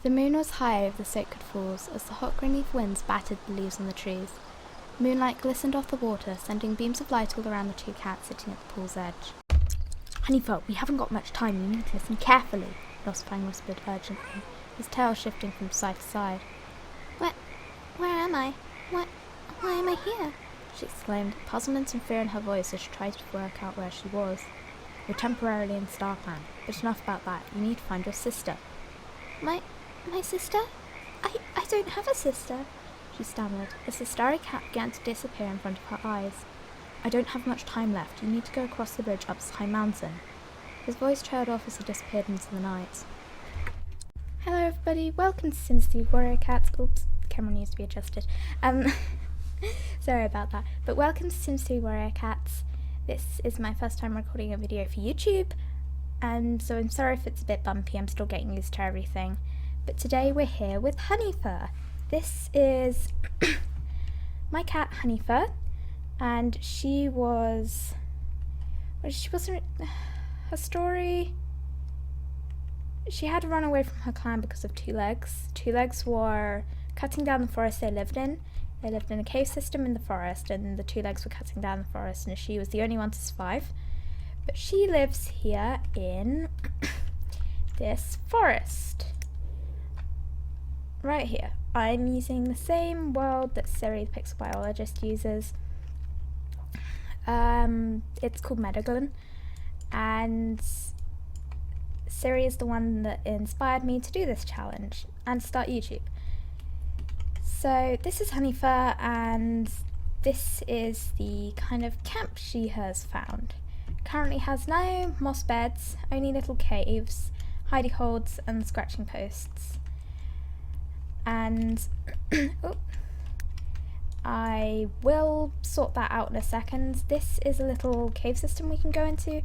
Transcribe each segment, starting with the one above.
The moon was high over the sacred falls as the hot green leaf winds battered the leaves on the trees. Moonlight glistened off the water, sending beams of light all around the two cats sitting at the pool's edge. "Honeyfur, we haven't got much time. You need to listen carefully," Lostfang whispered urgently, his tail shifting from side to side. Where am I? Why am I here?" she exclaimed, puzzlement and fear in her voice as she tried to work out where she was. "You're temporarily in Starclan, but enough about that. You need to find your sister." My sister? I don't have a sister," she stammered, as the starry cat began to disappear in front of her eyes. "I don't have much time left. You need to go across the bridge up High Mountain." His voice trailed off as he disappeared into the night. Hello everybody, welcome to Sims 3 Warrior Cats. Oops, the camera needs to be adjusted. Sorry about that. But welcome to Sims 3 Warrior Cats. This is my first time recording a video for YouTube, so I'm sorry if it's a bit bumpy. I'm still getting used to everything. But today we're here with Honeyfur. This is my cat Honeyfur, and she wasn't her story. She had to run away from her clan because of Two Legs. Two Legs were cutting down the forest they lived in. They lived in a cave system in the forest, and the Two Legs were cutting down the forest, and she was the only one to survive. But she lives here in this forest. Right here. I'm using the same world that Siri, the pixel biologist, uses. It's called Meadowglen, and Siri is the one that inspired me to do this challenge and start YouTube. So this is Honeyfur, and this is the kind of camp she has found. Currently has no moss beds, only little caves, hidey holes and scratching posts. And I will sort that out in a second. This is a little cave system we can go into,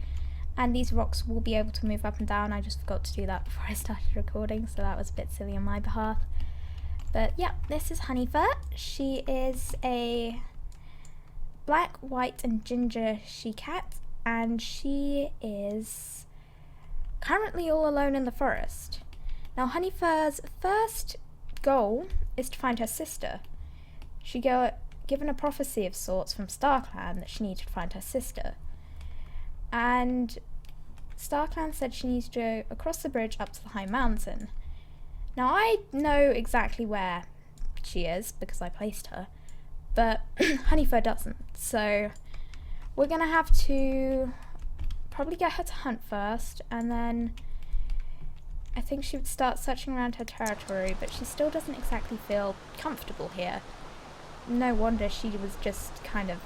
and these rocks will be able to move up and down. I just forgot to do that before I started recording, so that was a bit silly on my behalf. But yeah, this is Honeyfur. She is a black, white and ginger she-cat, and she is currently all alone in the forest. Now Honeyfur's first goal is to find her sister. She got given a prophecy of sorts from Starclan that she needed to find her sister. And Starclan said she needs to go across the bridge up to the High Mountain. Now I know exactly where she is because I placed her, but Honeyfur doesn't. So we're gonna have to probably get her to hunt first, and then I think she would start searching around her territory, but she still doesn't exactly feel comfortable here. No wonder she was just kind of...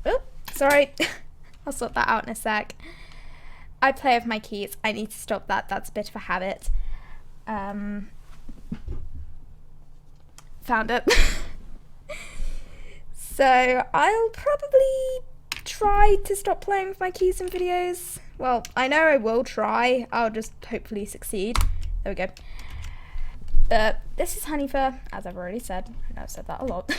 Oh, sorry. I'll sort that out in a sec. I play with my keys. I need to stop that. That's a bit of a habit. Found it. So I'll probably try to stop playing with my keys in videos. Well, I know I will try. I'll just hopefully succeed. There we go. This is Honeyfur, as I've already said. I know I've said that a lot.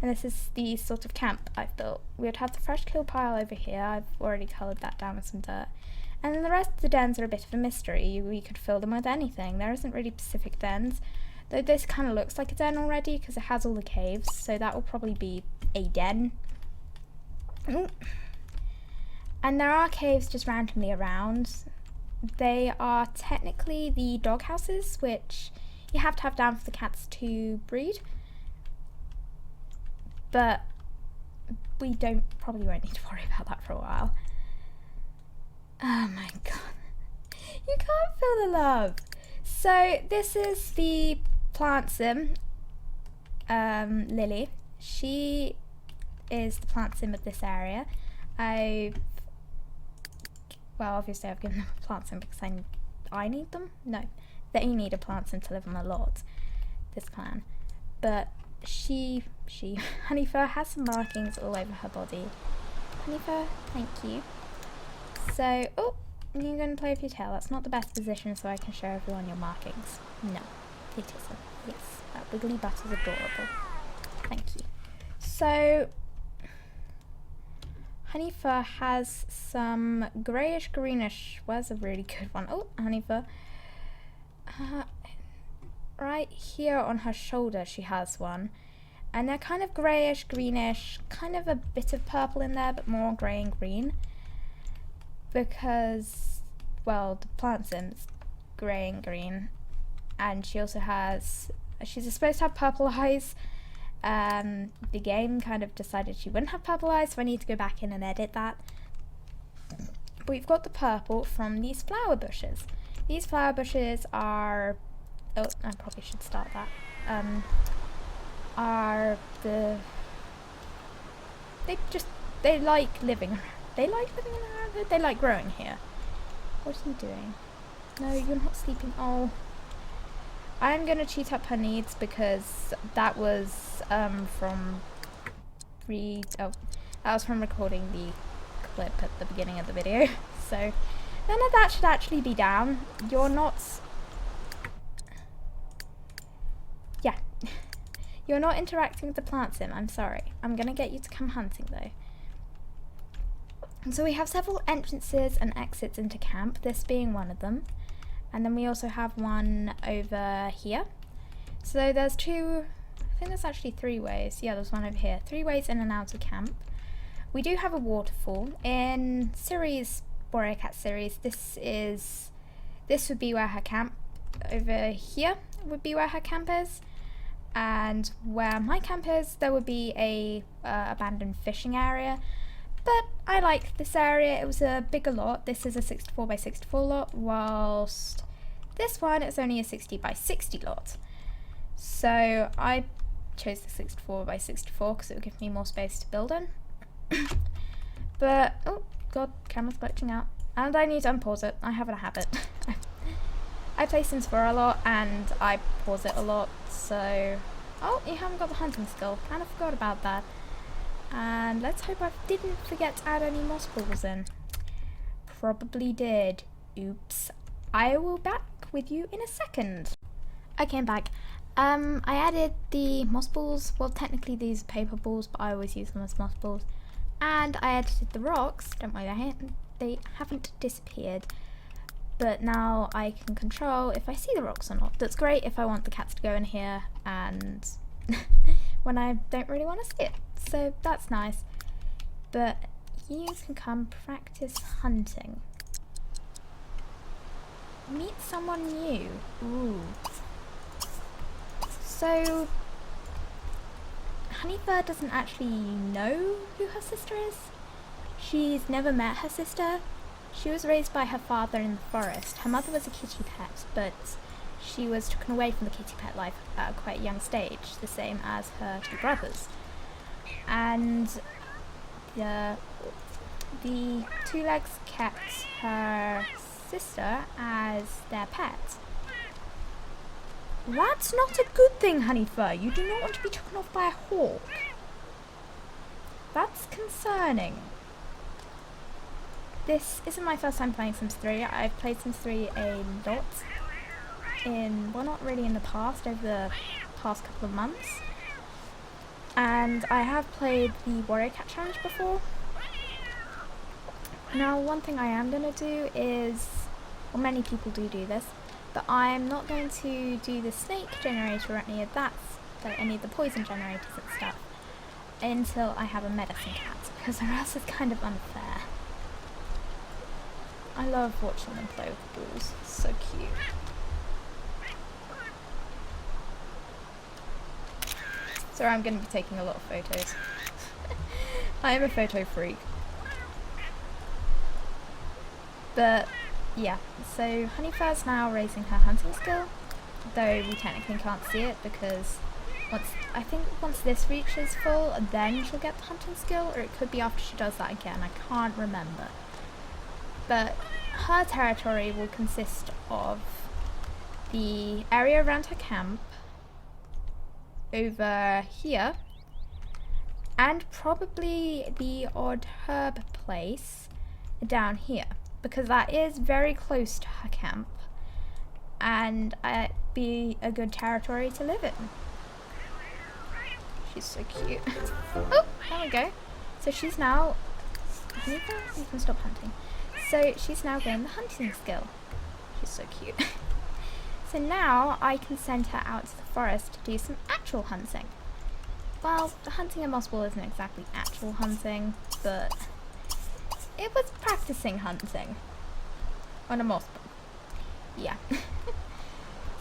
And this is the sort of camp I've built. We would have the fresh kill pile over here. I've already coloured that down with some dirt. And then the rest of the dens are a bit of a mystery. We could fill them with anything. There isn't really specific dens. Though this kind of looks like a den already because it has all the caves. So that will probably be a den. Ooh. And there are caves just randomly around. They are technically the dog houses, which you have to have down for the cats to breed. But we probably won't need to worry about that for a while. Oh my god. You can't feel the love. So this is the plantsim, Lily. She is the plantsim of this area. Obviously I've given them a plantsim because I need them? No. They need a plantsim to live on a lot, this clan. But Honeyfur has some markings all over her body. Honeyfur, thank you. So, oh, you're going to play with your tail. That's not the best position so I can show everyone your markings. No, it isn't. Yes, that wiggly butt is adorable. Thank you. So, Honeyfur has some greyish greenish. Where's a really good one? Oh, Honeyfur. Right here on her shoulder she has one. And they're kind of greyish greenish, kind of a bit of purple in there, but more grey and green. Because, well, the plantsim's grey and green. And she also has, she's supposed to have purple eyes. The game kind of decided she wouldn't have purple eyes, so I need to go back in and edit that. But we've got the purple from these flower bushes. These flower bushes are, oh, I probably should start that. They like living around. They like living in the neighborhood. They like growing here. What are you doing? No, you're not sleeping. Oh. I'm going to cheat up her needs because that was from recording the clip at the beginning of the video. So none of that should actually be down. You're not... Yeah. You're not interacting with the plantsim, I'm sorry. I'm going to get you to come hunting though. And so we have several entrances and exits into camp, this being one of them. And then we also have one over here. So there's two, I think there's actually 3 ways. Yeah, there's one over here. 3 ways in and out of camp. We do have a waterfall. In Warrior Cat series, this would be where her camp, over here would be where her camp is. And where my camp is, there would be a abandoned fishing area. But I like this area. It was a bigger lot. This is a 64 by 64 lot, whilst this one is only a 60 by 60 lot. So I chose the 64 by 64 because it would give me more space to build in. But, oh god, camera's glitching out. And I need to unpause it. I have a habit. I play Sims 4 a lot and I pause it a lot, so... Oh, you haven't got the hunting skill. Kind of forgot about that. And let's hope I didn't forget to add any moss balls in. Probably did. Oops. I will back with you in a second. Okay, I'm back. I added the moss balls. Well, technically these are paper balls, but I always use them as moss balls. And I edited the rocks. Don't worry, they haven't disappeared. But now I can control if I see the rocks or not. That's great if I want the cats to go in here and when I don't really want to see it. So that's nice. But you can come practice hunting. Meet someone new. Ooh. So Honeyfur doesn't actually know who her sister is. She's never met her sister. She was raised by her father in the forest. Her mother was a kitty pet, but she was taken away from the kitty pet life at a quite young stage, the same as her 2 brothers. And the 2 legs kept her sister as their pet. That's not a good thing, Honeyfur. You do not want to be taken off by a hawk. That's concerning. This isn't my first time playing Sims 3. I've played Sims 3 a lot well, not really in the past, over the past couple of months. And I have played the Warrior Cat Challenge before. Now, one thing I am going to do is, well, many people do this, but I'm not going to do the snake generator or any of that, so any of the poison generators and stuff, until I have a medicine cat, because or else it's kind of unfair. I love watching them play with the balls. It's so cute. Sorry, I'm going to be taking a lot of photos. I am a photo freak. But, yeah. So, Honeyfur's now raising her hunting skill. Though we technically can't see it because I think once this reaches full, then she'll get the hunting skill. Or it could be after she does that again. I can't remember. But her territory will consist of the area around her camp, over here, and probably the odd herb place down here, because that is very close to her camp, and it'd be a good territory to live in. She's so cute. Oh, there we go. So she's now Honeyfur, you can stop hunting. So she's now gained the hunting skill. She's so cute. So now I can send her out to the forest to do some actual hunting. Well, the hunting in Moss Ball isn't exactly actual hunting, but it was practicing hunting on a moss ball. Yeah.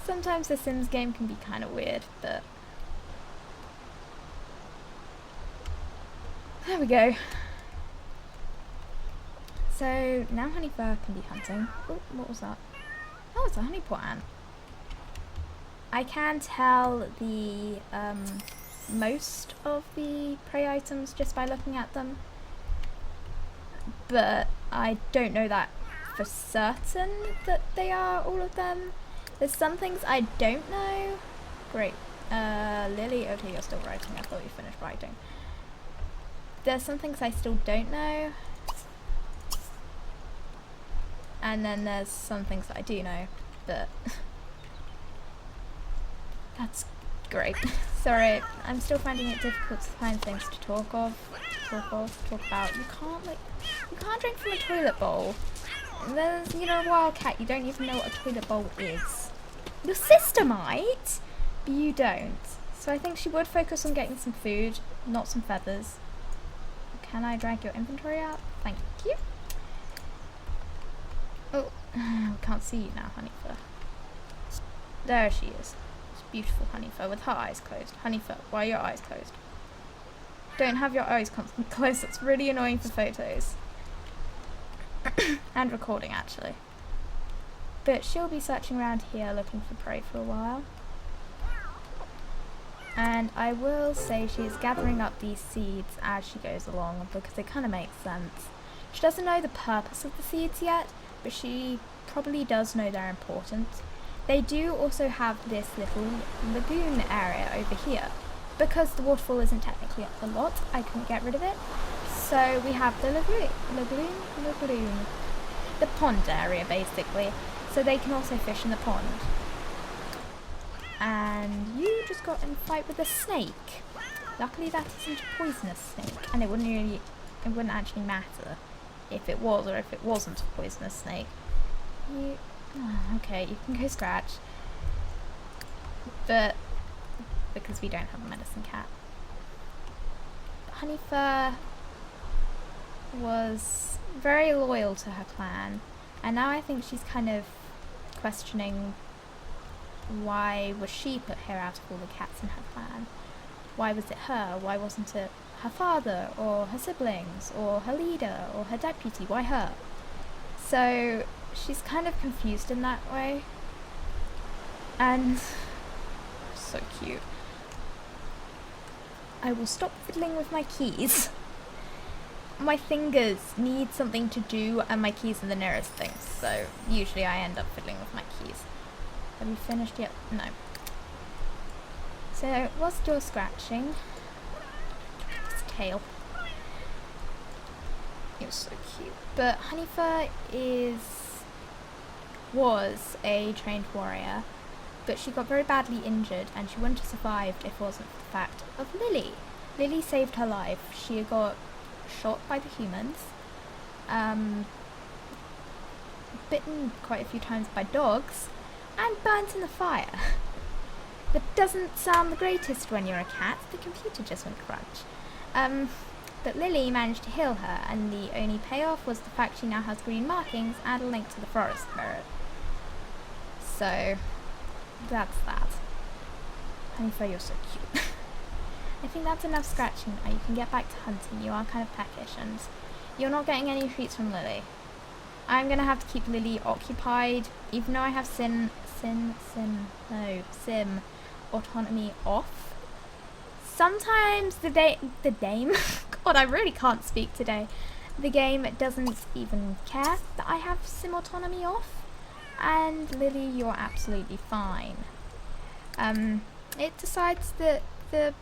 Sometimes the Sims game can be kind of weird, but there we go. So now Honeyfur can be hunting. Oh, what was that? Oh, it's a honeypot ant. I can tell the most of the prey items just by looking at them, but I don't know that for certain that they are all of them. There's some things I don't know. Great. Lily, okay, you're still writing. I thought you finished writing. There's some things I still don't know. And then there's some things that I do know, but that's great. Sorry, I'm still finding it difficult to find things to talk about. You can't drink from a toilet bowl. And there's, you know, a wild cat, you don't even know what a toilet bowl is. Your sister might, but you don't. So I think she would focus on getting some food, not some feathers. Can I drag your inventory out? Thank you. Oh, I can't see you now, Honeyfur. There she is. It's beautiful Honeyfur with her eyes closed. Honeyfur, why are your eyes closed? Don't have your eyes constantly closed. It's really annoying for photos. And recording, actually. But she'll be searching around here looking for prey for a while. And I will say she's gathering up these seeds as she goes along because it kind of makes sense. She doesn't know the purpose of the seeds yet, but she probably does know they're important. They do also have this little lagoon area over here. Because the waterfall isn't technically a lot, I couldn't get rid of it. So we have the lagoon. The pond area, basically. So they can also fish in the pond. And you just got in a fight with a snake. Luckily that isn't a poisonous snake, and it wouldn't actually matter if it was or if it wasn't a poisonous snake. Okay, you can go scratch. But because we don't have a medicine cat. Honeyfur was very loyal to her clan, and now I think she's kind of questioning why was she put here out of all the cats in her clan? Why was it her? Why wasn't it her father, or her siblings, or her leader, or her deputy? Why her? So she's kind of confused in that way. And so cute. I will stop fiddling with my keys. My fingers need something to do, and my keys are the nearest thing, so usually I end up fiddling with my keys. Have you finished yet? No. So, whilst you're scratching, his tail. You're so cute. But Honeyfur was a trained warrior, but she got very badly injured, and she wouldn't have survived if it wasn't for the fact of Lily. Lily saved her life. She got shot by the humans, bitten quite a few times by dogs, and burnt in the fire. That doesn't sound the greatest when you're a cat. The computer just went crunch. But Lily managed to heal her, and the only payoff was the fact she now has green markings and a link to the forest spirit. So that's that. Honeyfur, you're so cute. I think that's enough scratching now. You can get back to hunting. You are kind of peckish, and you're not getting any treats from Lily. I'm gonna have to keep Lily occupied, even though I have sim autonomy off. Sometimes the game God, I really can't speak today. The game doesn't even care that I have sim autonomy off, and Lily, you're absolutely fine. It decides that the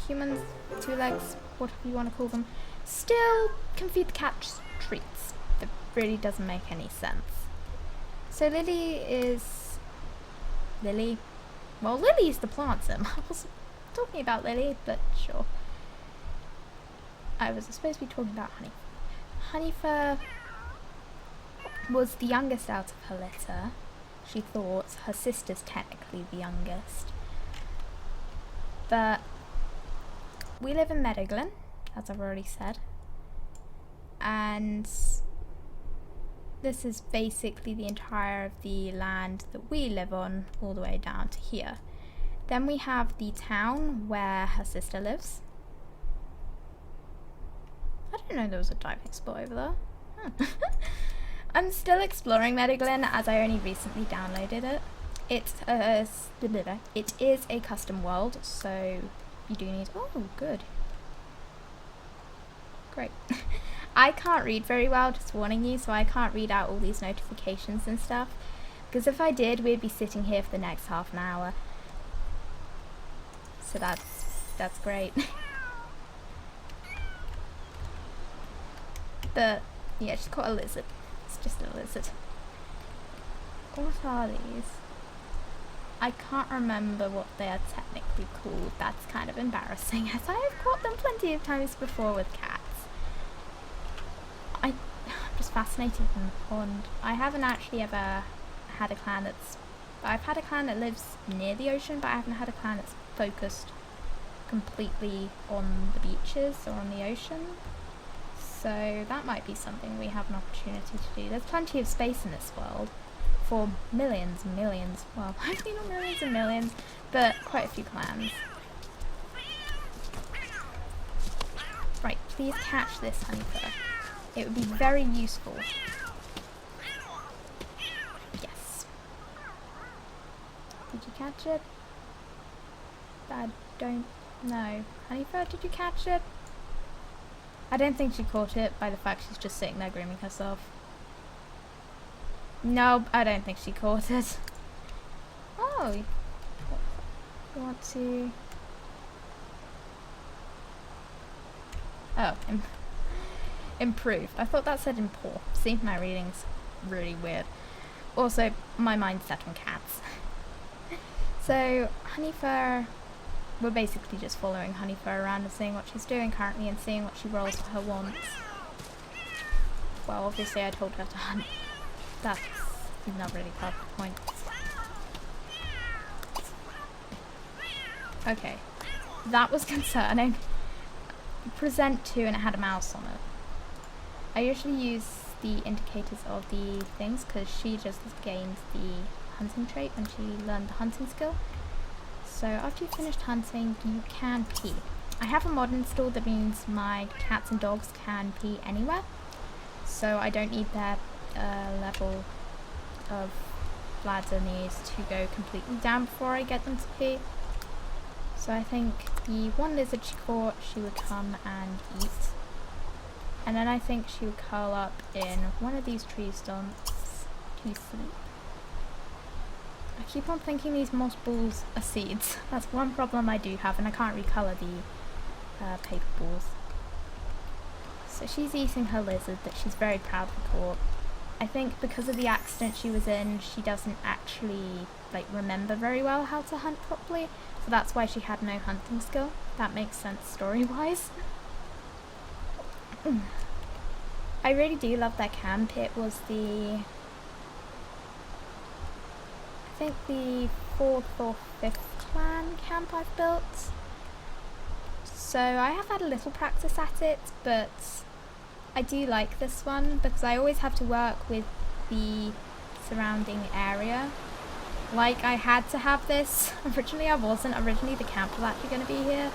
humans, two legs, whatever you want to call them, still can feed the cat treats. That really doesn't make any sense. So Lily is the plantsim. I was talking about Lily, but sure. I was supposed to be talking about Honeyfur was the youngest out of her litter. She thought her sister's technically the youngest. But we live in Meadowglen, as I've already said. And this is basically the entire of the land that we live on, all the way down to here. Then we have the town where her sister lives. I didn't know there was a diving spot over there. I'm still exploring Meadowglen as I only recently downloaded it. It is a custom world, so you do need... Oh, good. Great. I can't read very well, just warning you, so I can't read out all these notifications and stuff. Because if I did, we'd be sitting here for the next half an hour. So that's great. But, yeah, she's caught a lizard. It's just a lizard. What are these? I can't remember what they are technically called. That's kind of embarrassing, as I have caught them plenty of times before with cats. I'm just fascinated in the pond. I haven't actually ever had a clan that's... I've had a clan that lives near the ocean, but I haven't had a clan that's focused completely on the beaches or on the ocean. So that might be something we have an opportunity to do. There's plenty of space in this world for millions and millions, well, hopefully not millions and millions, but quite a few clans. Right, please catch this, Honeyfur. It would be very useful. Yes. Did you catch it? I don't know. Honeyfur, did you catch it? I don't think she caught it by the fact she's just sitting there grooming herself. No, I don't think she caught it. Oh, you want to... Oh, improve. I thought that said improve. See, my reading's really weird. Also, my mind's set on cats. So, Honeyfur... We're basically just following Honeyfur around and seeing what she's doing currently and seeing what she rolls for her wants. Well, obviously I told her to hunt. That's not really part of the point. Okay. That was concerning. Present 2 and it had a mouse on it. I usually use the indicators of the things because she just gained the hunting trait when she learned the hunting skill. So after you've finished hunting, you can pee. I have a mod installed that means my cats and dogs can pee anywhere. So I don't need their level of bladder needs to go completely down before I get them to pee. So I think the one lizard she caught, she would come and eat. And then I think she would curl up in one of these tree stumps to sleep. I keep on thinking these moss balls are seeds. That's one problem I do have, and I can't recolour the paper balls. So she's eating her lizard that she's very proudly caught. I think because of the accident she was in, she doesn't actually remember very well how to hunt properly, so that's why she had no hunting skill. That makes sense story-wise. I really do love their camp. It was I think the 4th or 5th clan camp I've built. So I have had a little practice at it, but I do like this one because I always have to work with the surrounding area. Like, I had to have this. Originally I wasn't. Originally the camp was actually going to be here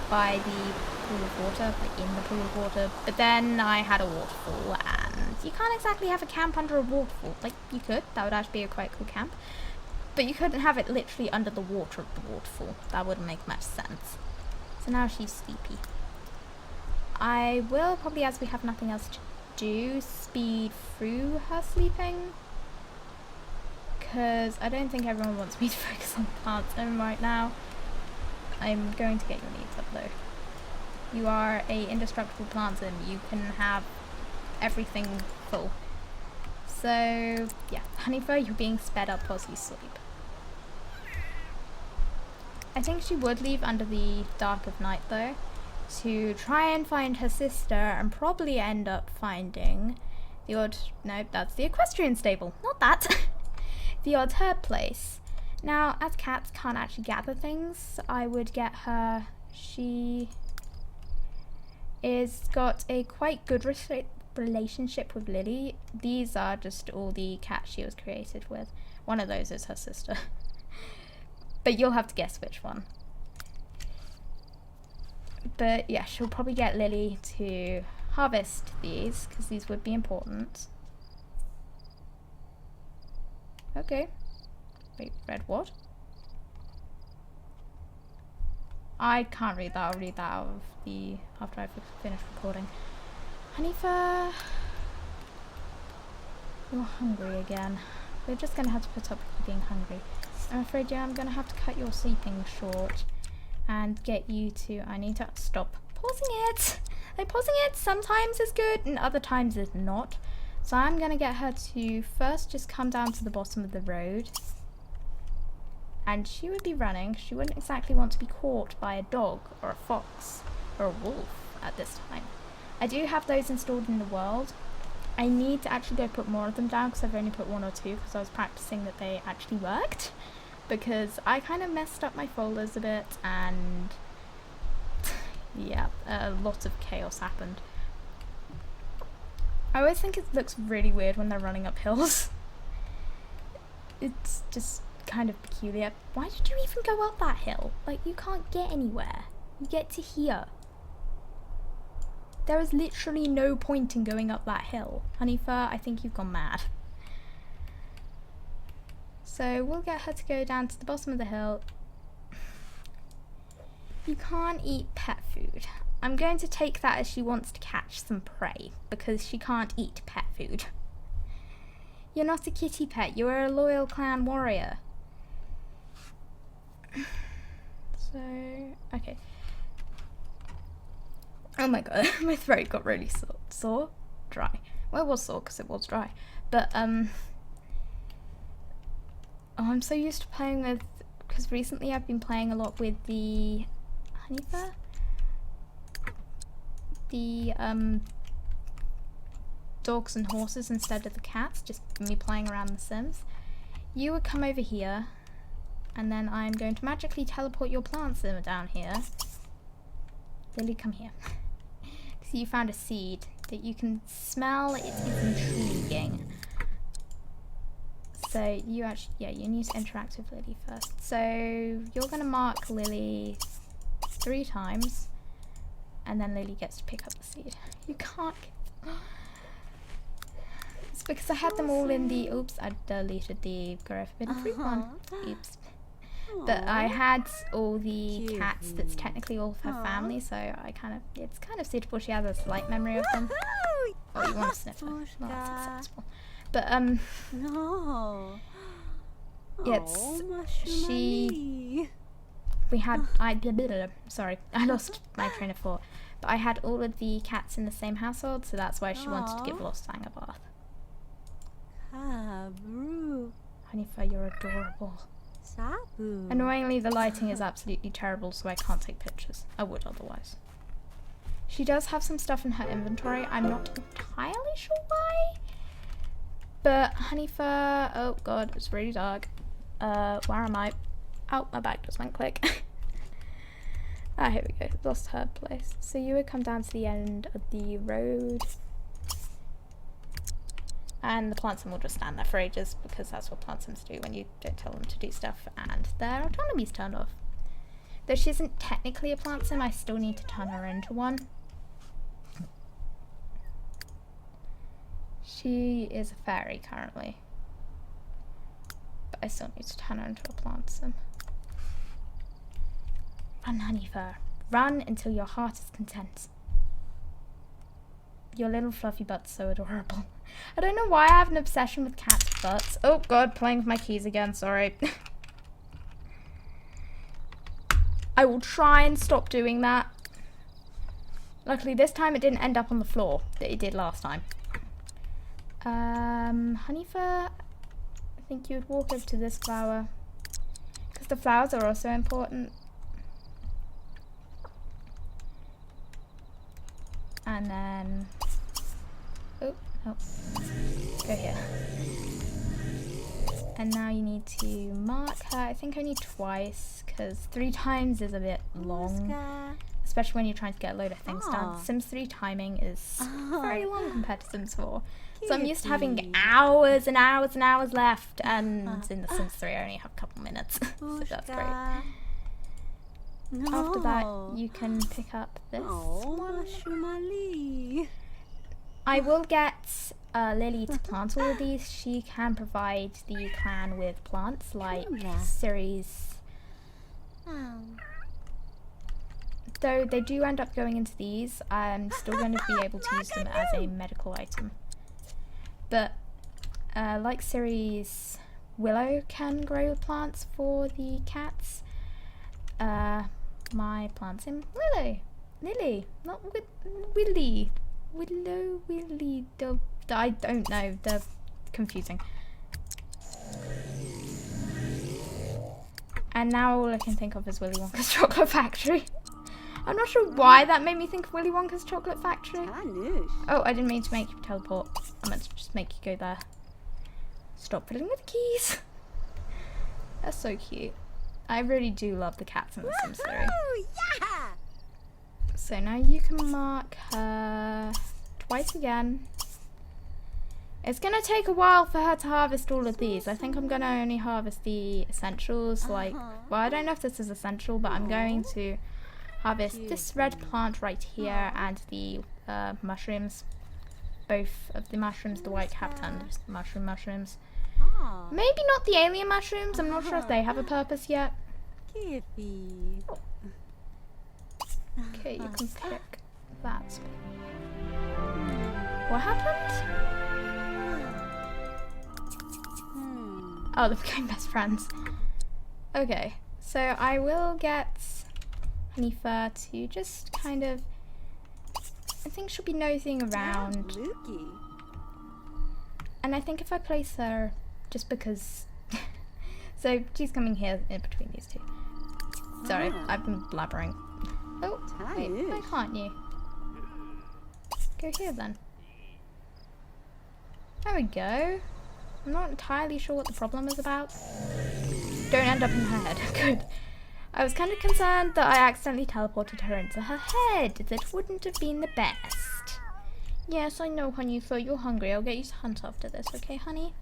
by the pool of water, in the pool of water. But then I had a waterfall, and you can't exactly have a camp under a waterfall. You could. That would actually be a quite cool camp. But you couldn't have it literally under the water of the waterfall. That wouldn't make much sense. So now she's sleepy. I will probably, as we have nothing else to do, speed through her sleeping. Because I don't think everyone wants me to focus on plantsim right now. I'm going to get your needs up though. You are a indestructible plantsim. You can have everything full. So yeah, Honeyfur, you're being sped up whilst you sleep. I think she would leave under the dark of night though, to try and find her sister and probably end up finding the odd, no, that's the equestrian stable, not that, the odd herb place. Now, as cats can't actually gather things, I would get her, she is got a quite good relationship with Lily. These are just all the cats she was created with. One of those is her sister. But you'll have to guess which one. But yeah, she'll probably get Lily to harvest these, because these would be important. Okay. Wait, read what? I can't read that. I'll read that out of the after I've finished recording. Honeyfur, you're hungry again. We're just gonna have to put up with you being hungry. I'm afraid, yeah, I'm gonna have to cut your sleeping short and get you to. I need to stop pausing it. Like, pausing it sometimes is good and other times is not. So I'm gonna get her to first just come down to the bottom of the road. And she would be running. She wouldn't exactly want to be caught by a dog or a fox or a wolf at this time. I do have those installed in the world. I need to actually go put more of them down because I've only put 1 or 2 because I was practicing that they actually worked. Because I kind of messed up my folders a bit and yeah, a lot of chaos happened. I always think it looks really weird when they're running up hills. It's just kind of peculiar. Why did you even go up that hill? Like, you can't get anywhere. You get to here. There is literally no point in going up that hill. Honeyfur, I think you've gone mad. So we'll get her to go down to the bottom of the hill. You can't eat pet food. I'm going to take that as she wants to catch some prey, because she can't eat pet food. You're not a kitty pet, you're a loyal clan warrior. So, okay. Oh my god, my throat got really sore. Dry. Well, it was sore because it was dry. But, oh, I'm so used to playing with, because recently I've been playing a lot with the Honeyfur? The, dogs and horses instead of the cats, just me playing around The Sims. You would come over here, and then I'm going to magically teleport your plantsim down here. Lily, come here. So you found a seed that you can smell. It is intriguing. So you actually, yeah, you need to interact with Lily first. So you're going to mark Lily 3 times, and then Lily gets to pick up the seed. You can't get... It's because I had them all in the... Oops, I deleted the Grow Forbidden Fruit one. Oops. But I had all the cats, that's technically all of her family, so I kind of, it's kind of suitable. She has a slight memory of them. Oh, you want to sniff her? Well, that's acceptable. But, no. Yes, we had, sorry, I lost my train of thought. But I had all of the cats in the same household, so that's why she wanted to give Lost Fang a bath. Honeyfur, you're adorable. Sabu. Annoyingly, the lighting is absolutely terrible, so I can't take pictures. I would otherwise. She does have some stuff in her inventory. I'm not entirely sure why. But Honeyfur, oh god, it's really dark. Where am I? Oh, my back just went click. Ah, here we go. Lost her place. So you would come down to the end of the road. And the plantsim will just stand there for ages, because that's what plantsims do when you don't tell them to do stuff, and their autonomy's turned off. Though she isn't technically a plantsim, I still need to turn her into one. She is a fairy currently, but I still need to turn her into a plantsim. Run, Honeyfur. Run until your heart is content. Your little fluffy butt's so adorable. I don't know why I have an obsession with cats' butts. Oh god, playing with my keys again, sorry. I will try and stop doing that. Luckily this time it didn't end up on the floor that it did last time. Honeyfur, I think you would walk over to this flower, because the flowers are also important. And then... Oh, no. Go here. And now you need to mark her, I think only twice, because 3 times is a bit long. Especially when you're trying to get a load of things done. Sims 3 timing is very long compared to Sims 4. So I'm used to having hours and hours and hours left, and in the Sims 3 I only have a couple minutes. So that's great. After that, you can pick up this one. I will get Lily to plant all of these. She can provide the clan with plants like Ciri's. Though they do end up going into these, I'm still going to be able to use them as a medical item. But like Ciri's, Willow can grow plants for the cats. My plantsim, Lily, not Willy. Willow, Willy, I don't know, they're confusing. And now all I can think of is Willy Wonka's Chocolate Factory. I'm not sure why that made me think of Willy Wonka's Chocolate Factory. Oh, I didn't mean to make you teleport. I meant to just make you go there. Stop fiddling with the keys. That's so cute. I really do love the cats in the Sims 3. So now you can mark her twice again. It's going to take a while for her to harvest all of these. I think I'm going to only harvest the essentials. Like, well, I don't know if this is essential, but I'm going to harvest this red plant right here and the mushrooms. Both of the mushrooms, the white capped and the mushrooms. Maybe not the alien mushrooms. I'm not sure if they have a purpose yet. Okay, you can pick that. What happened? Oh, they became best friends. Okay, so I will get Honeyfur to just kind of... I think she'll be nosing around. And I think if I place her, just because... So she's coming here in between these two. Sorry, I've been blabbering. Oh, wait, why can't you? Go here then. There we go. I'm not entirely sure what the problem is about. Don't end up in her head. Good. I was kind of concerned that I accidentally teleported her into her head. That wouldn't have been the best. Yes, I know, honey, so you're hungry. I'll get you to hunt after this, okay, honey?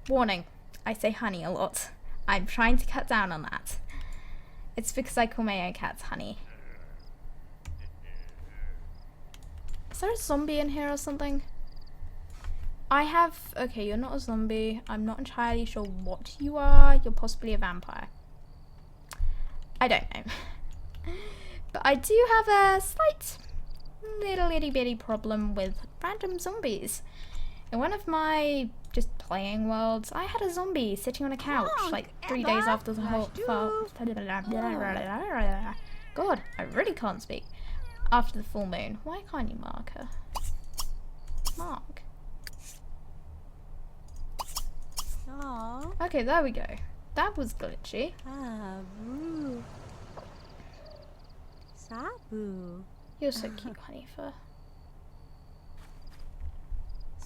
Warning. I say honey a lot. I'm trying to cut down on that. It's because I call my own cats honey. Is there a zombie in here or something? I have... Okay, you're not a zombie. I'm not entirely sure what you are. You're possibly a vampire. I don't know. But I do have a slight little itty bitty problem with random zombies. In one of my just playing worlds, I had a zombie sitting on a couch like 3 days after the whole... God, I really can't speak. After the full moon. Why can't you mark her? Mark. Okay, there we go. That was glitchy. You're so cute, Honeyfur.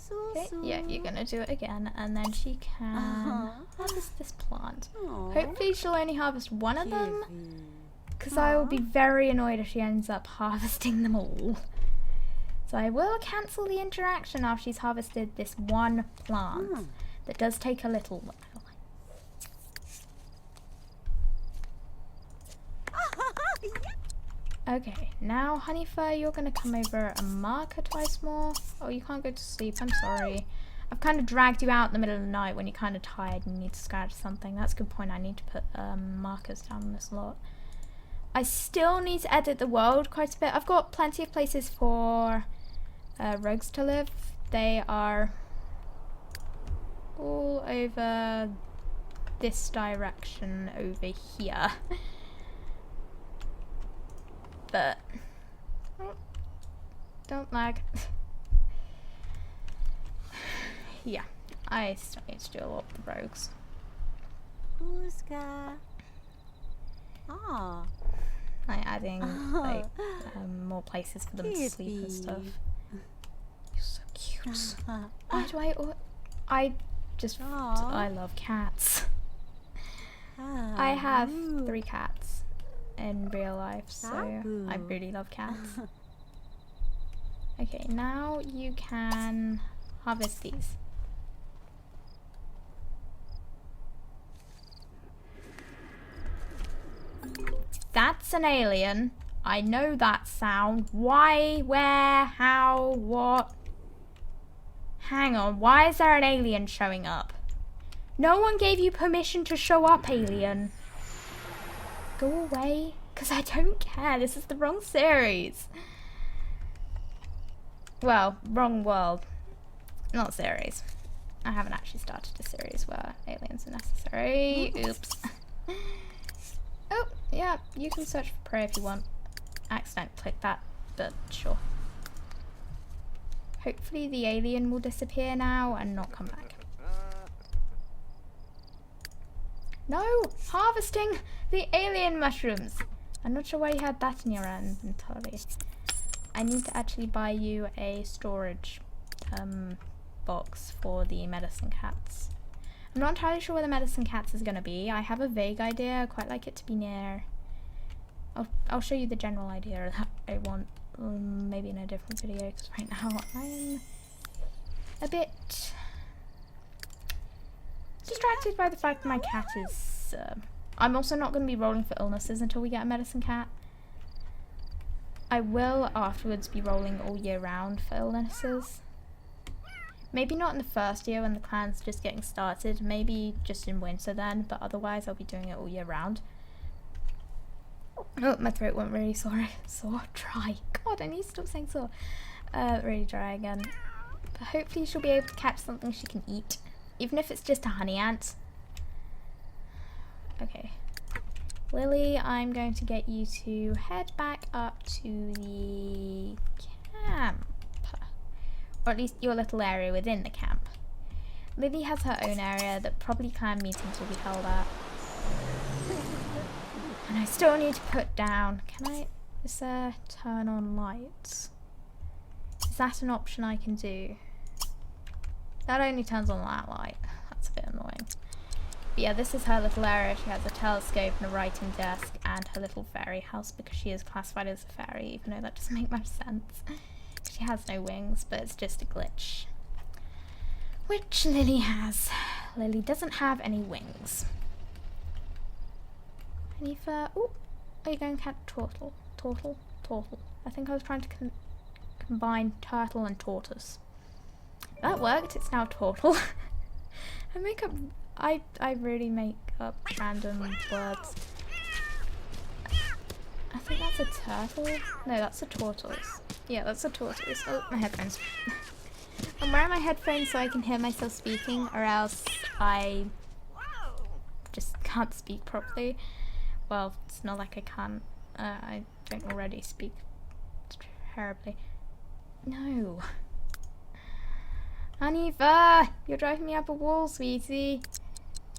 Okay, yeah, you're gonna do it again, and then she can harvest this plant. Hopefully she'll only harvest one of them, because I will be very annoyed if she ends up harvesting them all. So I will cancel the interaction after she's harvested this one plant. That does take a little while. Okay, now Honeyfur, you're gonna come over and mark her twice more. Oh, you can't go to sleep, I'm sorry. I've kind of dragged you out in the middle of the night when you're kind of tired and you need to scratch something. That's a good point, I need to put markers down on this lot. I still need to edit the world quite a bit. I've got plenty of places for rogues to live. They are all over this direction over here. But don't lag. Yeah, I still need to do a lot of the rogues. like adding like more places for them to sleep and stuff. You're so cute. Why do I just I love cats. I have 3 cats in real life, so I really love cats. Okay, now you can harvest these. That's an alien. I know that sound. Why, where, how, what? Hang on, why is there an alien showing up? No one gave you permission to show up, alien. Go away, because I don't care. This is the wrong series. Well, wrong world. Not series. I haven't actually started a series where aliens are necessary. Oops. Oh, yeah, you can search for prey if you want. Accidentally click that, but sure. Hopefully the alien will disappear now and not come back. No! Harvesting the alien mushrooms! I'm not sure why you had that in your inventory. I need to actually buy you a storage box for the medicine cats. I'm not entirely sure where the medicine cats is going to be. I have a vague idea. I quite like it to be near... I'll show you the general idea that I want maybe in a different video, because right now I'm a bit distracted by the fact that my cat is... I'm also not going to be rolling for illnesses until we get a medicine cat. I will afterwards be rolling all year round for illnesses. Maybe not in the first year when the clan's just getting started, maybe just in winter then, but otherwise I'll be doing it all year round. Oh, my throat went really sore. Dry. God, I need to stop saying sore. Really dry again. But hopefully she'll be able to catch something she can eat, even if it's just a honey ant. Okay. Lily, I'm going to get you to head back up to the camp. Or at least your little area within the camp. Lily has her own area that probably clan meetings will be held at. And I still need to put down... Is there turn on lights? Is that an option I can do? That only turns on that light. That's a bit annoying. But yeah, this is her little area. She has a telescope and a writing desk and her little fairy house because she is classified as a fairy, even though that doesn't make much sense. She has no wings, but it's just a glitch. Which Lily has. Lily doesn't have any wings. Any fur? Oh, are you going to catch turtle? Turtle. I think I was trying to combine turtle and tortoise. That worked. It's now turtle. I really make up random words. I think that's a turtle. No, that's a tortoise. Yeah, that's a tortoise. Oh, my headphones. I'm wearing my headphones so I can hear myself speaking, or else I just can't speak properly. Well, it's not like I can't. I don't already speak terribly. No. Hanifa, you're driving me up a wall, sweetie.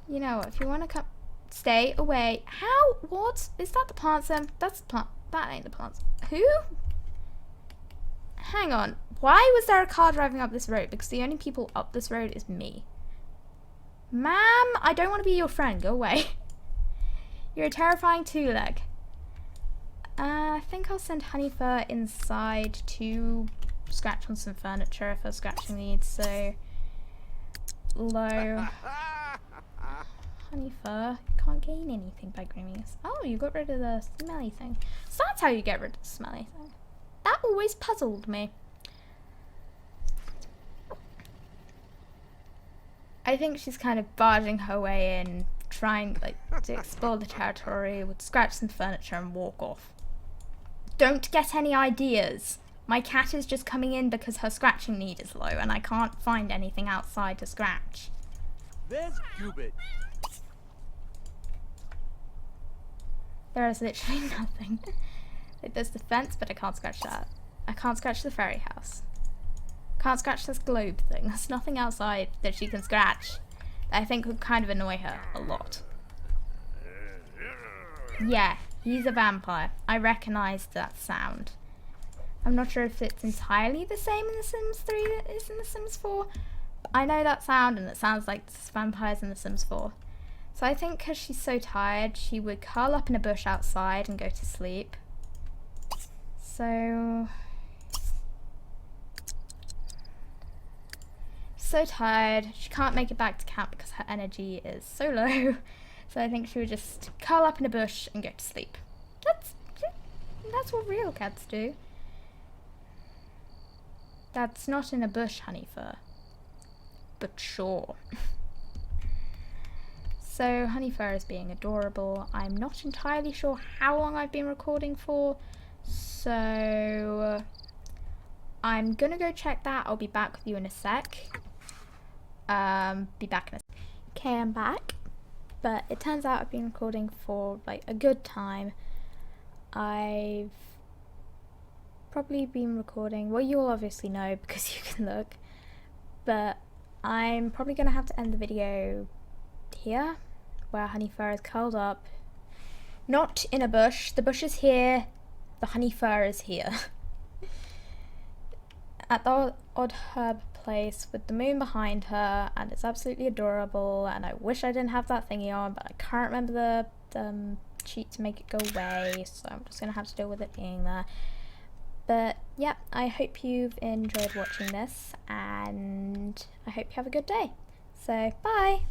You know, if you want to come... Stay away. How? What? Is that the plantsim? That's the plant... That ain't the plants. Who? Hang on. Why was there a car driving up this road? Because the only people up this road is me. Ma'am, I don't want to be your friend. Go away. You're a terrifying two-leg. I think I'll send Honeyfur inside to scratch on some furniture if her scratching needs, so... Low. Honeyfur, can't gain anything by grooming us. Oh, you got rid of the smelly thing. So that's how you get rid of the smelly thing. That always puzzled me. I think she's kind of barging her way in, trying to explore the territory, would scratch some furniture and walk off. Don't get any ideas. My cat is just coming in because her scratching need is low and I can't find anything outside to scratch. There's Cubit. There is literally nothing. There's the fence, but I can't scratch that. I can't scratch the fairy house. Can't scratch this globe thing. There's nothing outside that she can scratch that I think would kind of annoy her a lot. Yeah, He's a vampire. I recognise that sound. I'm not sure if it's entirely the same in The Sims 3 that is in The Sims 4. But I know that sound, and it sounds like vampires in The Sims 4. So I think because she's so tired, she would curl up in a bush outside and go to sleep. So tired, she can't make it back to camp because her energy is so low. So I think she would just curl up in a bush and go to sleep. That's what real cats do. That's not in a bush, Honeyfur. But sure. So Honeyfur is being adorable. I'm not entirely sure how long I've been recording for, so I'm gonna go check that. I'll be back with you in a sec. Okay, I'm back. But it turns out I've been recording for like a good time. I've probably been recording, well, you'll obviously know because you can look, but I'm probably gonna have to end the video here, where Honeyfur is curled up, not in a bush. The bush is here, the Honeyfur is here. At the odd herb place with the moon behind her, and it's absolutely adorable, and I wish I didn't have that thingy on, but I can't remember the cheat to make it go away, so I'm just gonna have to deal with it being there. But yeah, I hope you've enjoyed watching this, and I hope you have a good day. So bye!